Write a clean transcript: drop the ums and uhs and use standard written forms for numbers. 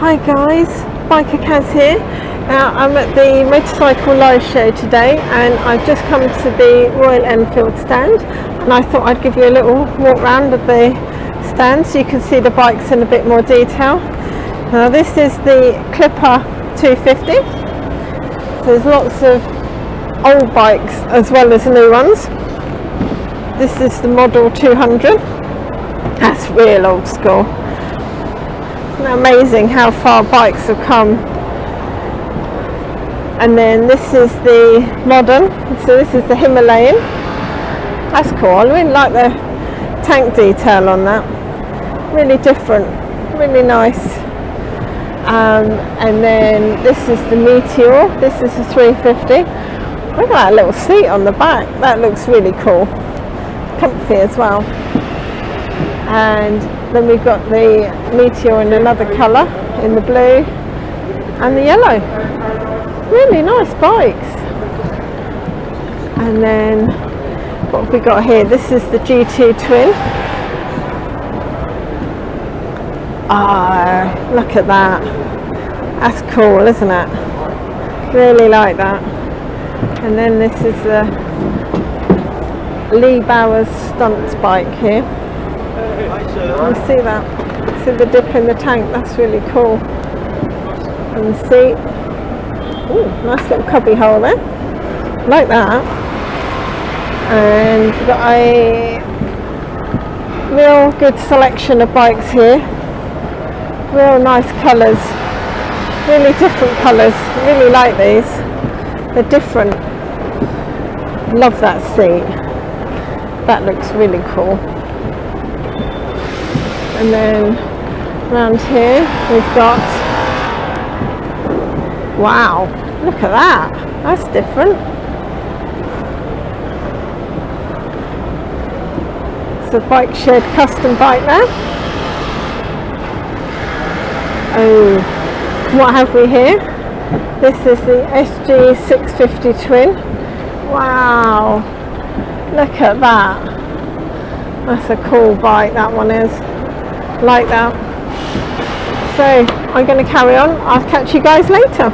Hi guys, BikerKaz here. Now I'm at the motorcycle live show today and I've just come to the Royal Enfield stand, and I thought I'd give you a little walk round of the stand so you can see the bikes in a bit more detail. Now this is the Clipper 250. So there's lots of old bikes as well as new ones. This is the model 200. That's real old school. Isn't it amazing how far bikes have come? And then this is the modern, so this is the Himalayan. That's cool. I really like the tank detail on that. Really different, really nice. And then this is the Meteor. This is the 350. Look at that little seat on the back. That looks really cool. Comfy as well. And then we've got the Meteor in another colour, in the blue and the yellow. Really nice bikes. And then what have we got here? This is the G2 Twin. Ah, look at that. That's cool, isn't it? Really like that. And then this is the Lee Bowers stunt bike here. You see that? See the dip in the tank? That's really cool. And the seat. Ooh, nice little cubby hole there. Like that. And we've got a real good selection of bikes here. Real nice colours. Really different colours. Really like these. They're different. Love that seat. That looks really cool. And then around here we've got, wow, look at that, that's different. It's a Bike Shed custom bike there. Oh, what have we here? This is the SG650 Twin. Wow, look at that. That's a cool bike, that one is. Like that. So I'm going to carry on. I'll catch you guys later.